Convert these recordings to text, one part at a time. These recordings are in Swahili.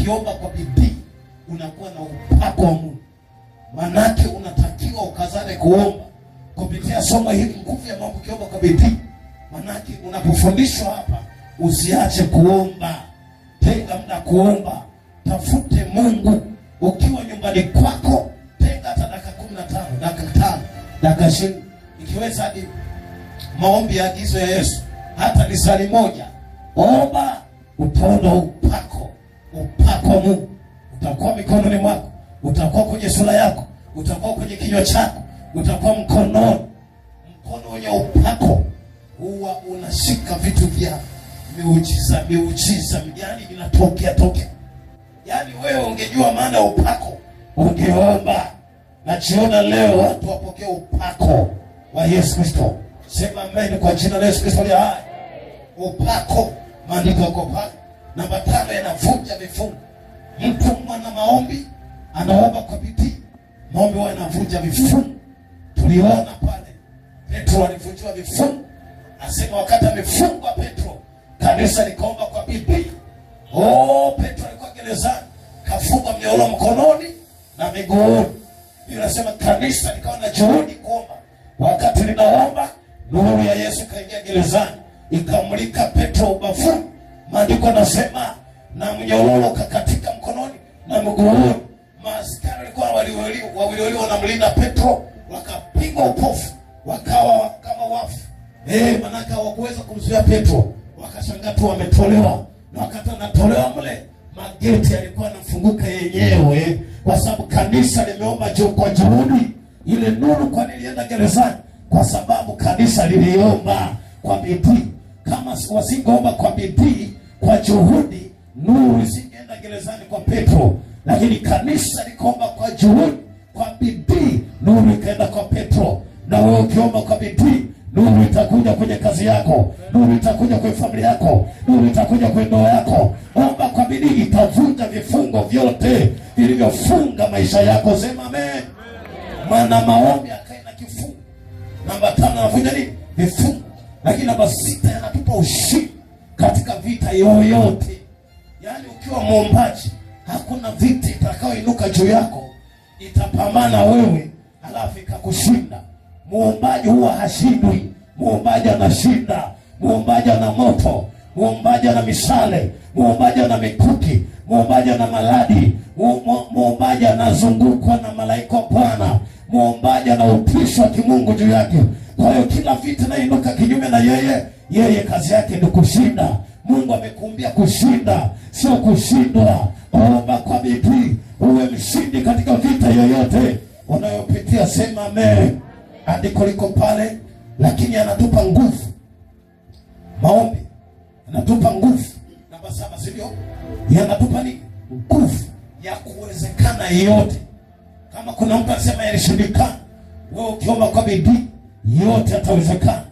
ukiomba kwa bidii unakuwa na upako wa Mungu. Manake unatakiwa ukazane kuomba kupitia somo hili, nguvu ya Mungu, ukiomba kwa bidii. Manake unapofundishwa hapa, usiache kuomba, tenga muda kuomba, tafute Mungu. Ukiwa nyumbani kwako, tenga hata dakika 15, dakika 5, dakika 20, ikiweza hadi maombi ya agizo ya Yesu, hata lisali moja. Omba, utaona upako wa Mungu. Utakuwa mikononi mwako, utakuwa kwenye sura yako, utakuwa kwenye kinywa chako, utakuwa mkono wenye upako. Huwa unashika vitu vya miujiza, yani vinatokea. Yani wewe ungejua maana ya upako, ungeomba. Najiona leo watu wapokee upako wa Yesu Kristo. Sema amen kwa jina la Yesu Kristo aliye hai. Upako, maandiko yako pale. Namba 5, yanavunja vifungo. Mtu mwana maombi anaomba kwa bidii, maombi yanavunja vifungo. Tuliona pale Petro alivunjwa vifungo. Asema wakati amefungwa Petro, kanisa likaomba kwa bidii. Petro alikuwa gerezani, kafungwa mnyororo mkononi na miguuni. Inasema kanisa likawa na juhudi kuomba. Wakati linaomba, nuru ya Yesu kaingia gerezani, ikamulika Petro ubavuni. Maandiko yanasema na mnyororo kakatika mkononi na miguuni. Maaskari walikuwa wawili wanamlinda Petro, wakapigwa upofu, wakawa kama wafu. Manaka hawakuweza kumzuia Petro. Wakashangaa tu wametolewa. Na wakati anatolewa mle, mageti yalikuwa yanafunguka yenyewe, kwa sababu kanisa limeomba kwa juhudi. Ile nuru kwa nini ilienda gerezani? Kwa sababu kanisa liliomba kwa bidii. Kama wasingeomba kwa bidii, kwa juhudi, nuru isingeenda gerezani kwa Petro. Lakini kanisa likaomba kwa juhudi, kwa bidii, nuru ikaenda kwa Petro. Na wewe ukiomba kwa bidii, nuru itakuja kwenye kazi yako, nuru itakuja kwenye familia yako, nuru itakuja kwenye ndoa yako. Omba kwa bidii, itavunja vifungo vyote vilivyofunga maisha yako. Sema amen. Maana maombi akae na kifungo. Namba 5, anavunja nini? Vifungo. Lakini namba 6, yanatupa ushindi katika vita yoyote. Yaani ukiwa muombaji, hakuna vita itakayoinuka juu yako itapambana wewe halafu ikakushinda. Muombaji huwa hashindwi. Muombaji anashinda. Muombaji ana moto, muombaji ana mishale, muombaji ana mikuki, muombaji ana maladi, muombaji anazungukwa na malaika wa Bwana, muombaji ana utisho wa kimungu juu yake. Kwa hiyo kila vita inainuka kinyume na yeye kazi yake ni kushinda. Mungu amekuumbia kushinda, sio kushindwa. Omba kwa bidii uwe mshindi katika vita yoyote unayopitia. Sema amen. Andiko liko pale, lakini anatupa nguvu. Maombi anatupa nguvu. Namba 7, sio? Yanatupa nini? Nguvu ya kuwezekana yote. Kama kuna mtu anasema yalishindikana, wewe ukiomba kwa bidii, yote yatawezekana.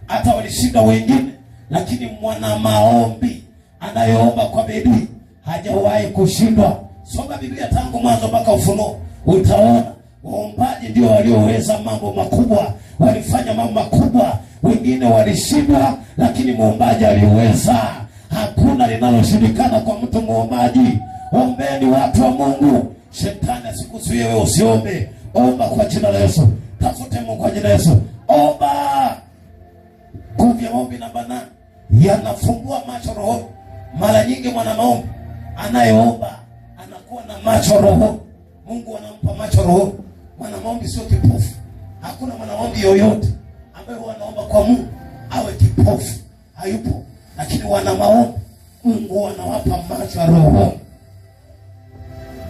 Hata walishinda wengine, lakini mwana maombi anayeomba kwa bidii hajawahi kushindwa. Soma Biblia tangu mwanzo mpaka Ufunuo, utaona waombaji ndio walioweza mambo makubwa, walifanya mambo makubwa. Wengine walishindwa, lakini muombaji aliweza. Hakuna linaloshindikana kwa mtu muombaji. Ombeni watu wa Mungu, shetani asikuzuie wewe usiombe. Omba kwa jina la Yesu, tafute Mungu kwa jina la Yesu, omba. Nguvu ya maombi namba 8, yanafungua macho roho. Mara nyingi mwana maombi anayeomba anakuwa na macho roho. Mungu anampa macho roho. Mwana maombi sio kipofu. Hakuna mwana maombi yoyote ambaye huwa anaomba kwa Mungu awe kipofu, hayupo. Lakini wana maombi Mungu anawapa macho ya roho.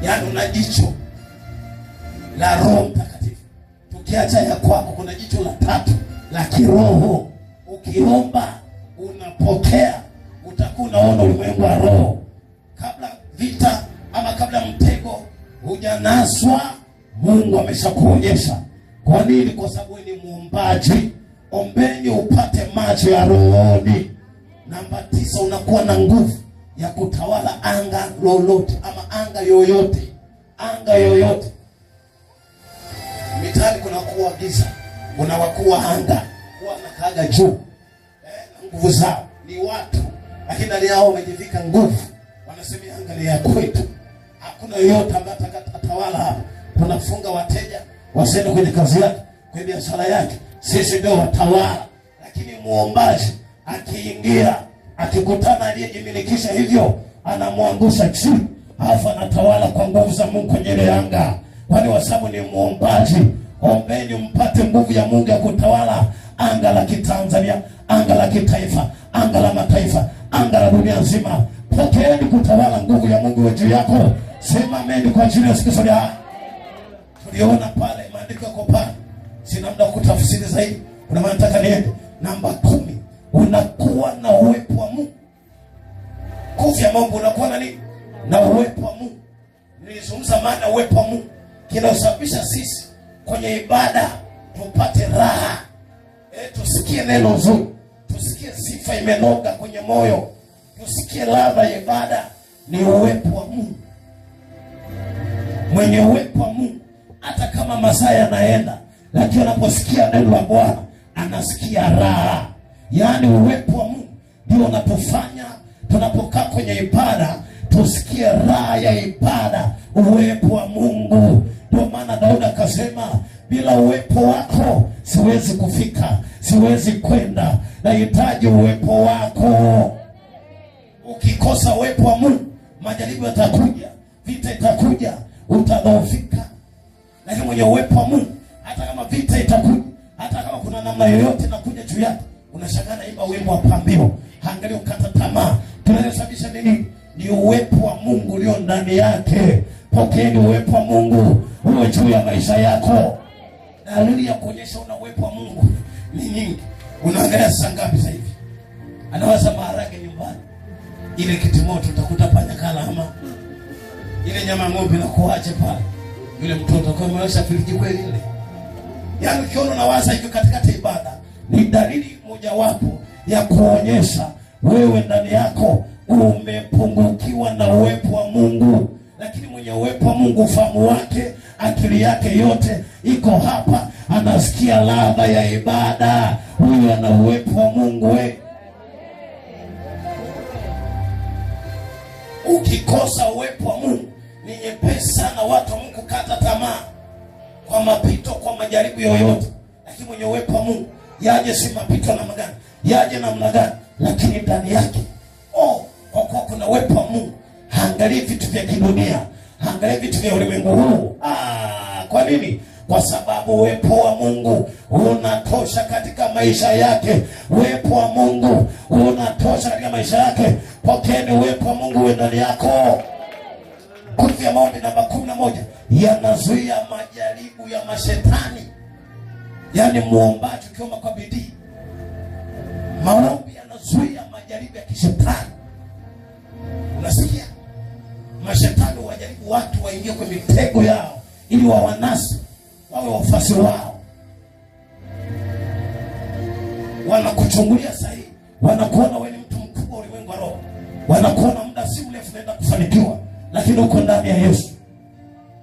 Yaani una jicho la Roho Mtakatifu. Tukiacha ya kwako, kuna jicho la 3 la kiroho. Ukiomba unapokea, utakuwa unaona ulimwengu wa roho. Kabla vita ama kabla mtego hujanaswa, Mungu ameshakuonyesha. Kwa nini? Kwa sababu ni muombaji. Ombeni upate macho ya rohoni. Namba 9, unakuwa na nguvu ya kutawala anga lolote ama anga yoyote. Anga yoyote. Mitani kuna kuwa giza, kuna wakuu wa anga wanakaaga juu. Nguvu zao ni watu, lakini ndani yao wamejivika nguvu. anasema anga ni ya kwetu. Hakuna yoyote ambaye atatawala hapa. Tunafunga wateja wasiende kwenye kazi yake, kwenye biashara yake. Sisi ndio watawala. Lakini muombaji akiingia, akikutana aliyejimilikisha hivyo, anamwangusha chini, alafu anatawala kwa nguvu za Mungu kwenye ile anga. Kwani wasabu ni muombaji. Ombeni mpate nguvu ya Mungu ya kutawala anga la kitanzania, anga la kitaifa, anga la mataifa, anga la dunia nzima. Pokeeni kutawala nguvu ya Mungu juu yako. Sema amen kwa jina la Yesu Kristo. Tuliona pale maandiko yako pale. Sina muda kutafsiri zaidi. Kuna maana nataka niende. Namba 10. Unakuwa na uwepo wa Mungu. Nguvu ya Mungu unakuwa na nini? Na uwepo wa Mungu. Nilizungumza maana uwepo wa Mungu kinasababisha sisi kwenye ibada tupate raha. Tusikie neno zuri, tusikie sifa imenoga kwenye moyo, tusikie ladha ya ibada. Ni uwepo wa Mungu. Mwenye uwepo wa Mungu hata kama masaa yanaenda, lakini anaposikia neno la Bwana anasikia raha. Yaani uwepo wa Mungu ndio unatufanya tunapokaa kwenye ibada tusikie raha ya ibada. Uwepo wa Mungu. Ndio maana Daudi akasema, bila uwepo wako siwezi kufika, siwezi kwenda, nahitaji uwepo wako. Ukikosa uwepo wa Mungu, majaribu yatakuja, vita itakuja, utadhoofika. Lakini mwenye uwepo wa Mungu, hata kama vita itakuja, hata kama kuna namna yoyote inakuja juu yake, unashangaa naimba wimbo wa pambio, haangalii ukata tamaa. Tunasababisha nini? Ni uwepo wa Mungu ulio ndani yake. Pokeeni uwepo wa Mungu uwe juu ya maisha yako. Dalili ya kuonyesha una uwepo wa Mungu ni nyingi. Unaangalia saa ngapi sasa hivi? Anawaza maharage nyumbani, ile kitimoto utakuta panya kala, ama ile nyama ng'ombe na kuache pale, yule mtoto kwa maisha filiki kweli ile. Yaani ukiona unawaza hivyo katikati ibada, ni dalili mojawapo ya kuonyesha wewe ndani yako umepungukiwa na uwepo wa Mungu. Lakini mwenye uwepo wa Mungu, ufahamu wake, akili yake yote iko hapa, anasikia ladha ya ibada. Huyu ana uwepo wa Mungu. Ukikosa uwepo wa Mungu, ni nyepesi sana watu wa Mungu kukata tamaa kwa mapito, kwa majaribu yoyote. Lakini mwenye uwepo wa Mungu, yaje si mapito namna gani, yaje namna gani, lakini ndani yake kwa kuwa kuna uwepo wa Mungu, haangalii vitu vya kidunia, haangalii vitu vya ulimwengu huu. Kwa nini? Kwa sababu uwepo wa Mungu unatosha katika maisha yake. Uwepo wa Mungu unatosha katika maisha yake. Pokeeni uwepo wa Mungu uwe ndani yako. Nguvu ya maombi namba 11, yanazuia majaribu ya mashetani. Yaani muombaji ukiomba kwa bidii, maombi yanazuia majaribu ya kishetani. Unasikia? Mashetani wajaribu watu waingie kwenye mitego yao ili wawanasi, wawe wafuasi wao. Wanakuchungulia sahihi, wanakuona wewe ni mtu mkubwa ulimwengu wa roho, wanakuona muda si mrefu unaenda kufanikiwa, lakini uko ndani ya Yesu.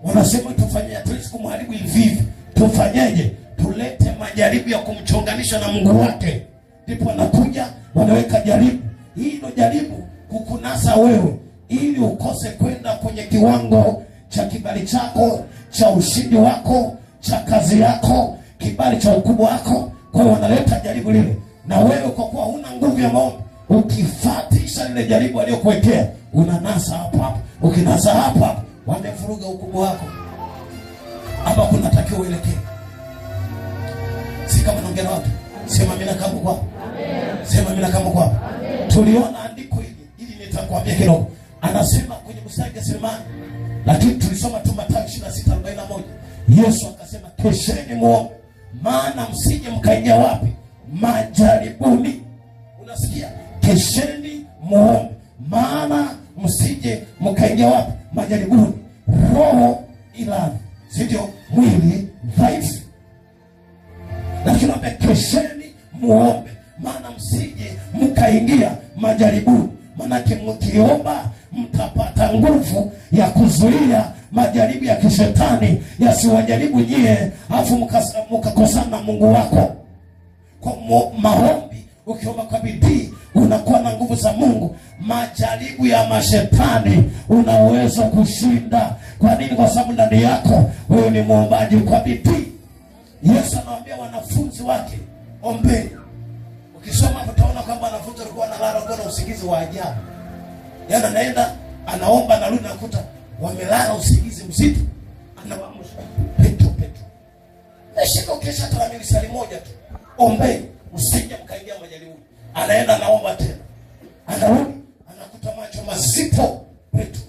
Wanasema tufanye, hatuwezi kumharibu hivi, tufanyeje? Tulete majaribu ya kumchonganisha na Mungu wake. Ndipo wanakuja wanaweka jaribu. Hii ndio jaribu kukunasa wewe ili ukose kwenda kwenye kiwango cha kibali chako, cha ushindi wako, cha kazi yako, kibali cha ukubwa wako. Kwa hiyo wanaleta jaribu lile, na wewe kwa kuwa huna nguvu ya maombi, ukifuatisha lile jaribu aliyokuwekea, unanasa hapa. Ukinasa hapa, wamefuruga ukubwa wako. Hapa kunatakiwa uelekee. Si kama naongea na watu. Sema mimi kama kwa. Amen. Sema mimi kama kwa. Amen. Tuliona andiko hili ili nitakwambia kidogo. Anasema kwenye mstari wa Sulemani, lakini tulisoma tu Mathayo 26:41. Yesu akasema kesheni muombe, maana msije mkaingia wapi? Majaribuni. Unasikia? Kesheni muombe, maana msije mkaingia wapi? Majaribuni. Roho ilani, sio mwili dhaifu. Lakini kesheni muombe, maana msije mkaingia majaribuni. Manake mkiomba mtapata nguvu ya kuzuia majaribu ya kishetani yasiwajaribu nyie, afu mkakosana na Mungu wako. Kwa maombi, ukiomba kwa bidii, unakuwa na nguvu za Mungu. majaribu ya mashetani una uwezo kushinda. Kwa nini? Kwa sababu ndani yako wewe ni muombaji kwa bidii. Yesu anawaambia wanafunzi wake, ombeni. Ukisoma utaona kwamba wanafunzi walikuwa wanalala kwa usingizi wa ajabu. Yaani anaenda anaomba, anarudi nakuta wamelala usingizi mzito. Anawaamsha, Petro, nashika ukesha hata mimi sali moja tu, ombeni msije mkaingia majaribuni. Anaenda anaomba tena, anarudi anakuta macho mazito. Petro,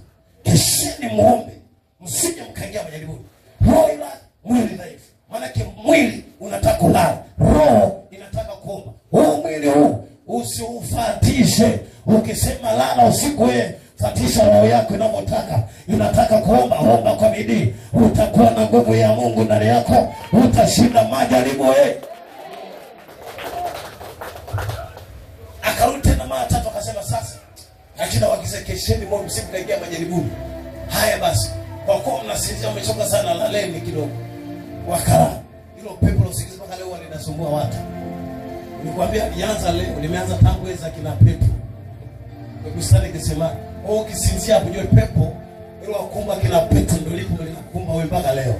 kesheni muombe msije mkaingia majaribuni. Roho ila mwili dhaifu. Maana mwili unataka kulala, roho inataka kuomba. Mwili huu usiufatishe. Ukisema lala usiku, wewe fatisha roho yako inavyotaka. Inataka kuomba, omba kwa bidii. Utakuwa na nguvu ya Mungu ndani yako, utashinda majaribu. Akarudi tena mara tatu akasema, sasa lakini wakizekesheni moyo msikaingia majaribuni. Haya basi, kwa kuwa mnasinzia mmechoka sana, laleni kidogo. Wakala hilo pepo la usingizi mpaka leo linasumbua watu. Nikwambia alianza leo, limeanza tangu enzi kina Petro. Kwa bustani Getsemani. Ukisinzia hapo jua pepo hilo wakumba kina Petro ndio lipo linakumba wewe mpaka leo.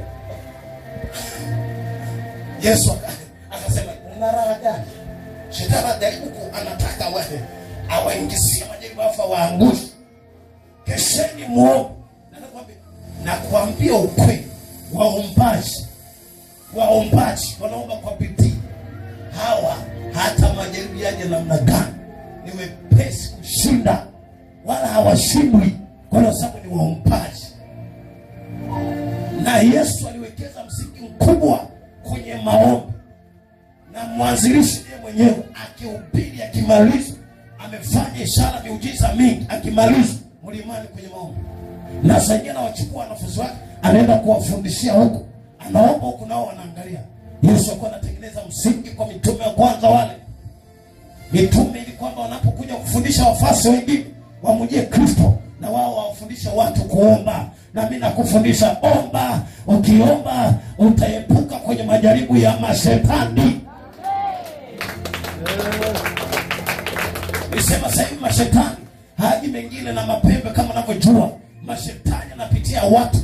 Yesu akasema, una raha gani? Shetani anajaribu anataka wewe awaingizie majaribu afa waangushe. Kesheni muombe. Nakwambia ukweli, waombaji wanaomba kwa bidii, hawa hata majaribu yaje namna gani ni wepesi kushinda, wala hawashindwi, kwa sababu ni waombaji. Na Yesu aliwekeza msingi mkubwa kwenye maombi, na mwanzilishi ndiye mwenyewe akihubiri, akimaliza amefanya ishara miujiza mingi, akimaliza mlimani kwenye maombi. Na sasa anawachukua wanafunzi wake, anaenda kuwafundishia huko, anaomba huko nao wanaangalia. Yesu alikuwa anatengeneza msingi kwa mitume wa kwanza wale. Mitume ili kwamba wanapokuja kufundisha wafasi wengine wamjie Kristo, na wao wawafundisha watu kuomba. Na mimi nakufundisha omba. Ukiomba utaepuka kwenye majaribu ya mashetani. Nisema sasa hivi mashetani haji mengine na mapembe kama unavyojua. Mashetani anapitia watu.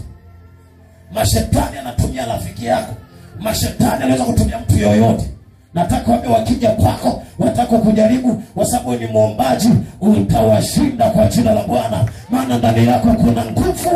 Mashetani anatumia rafiki yako. Mashetani anaweza kutumia mtu yoyote. Nataka waambie wakija kwako, wataka kujaribu, kwa sababu ni muombaji, utawashinda kwa jina la Bwana. Maana ndani yako kuna nguvu.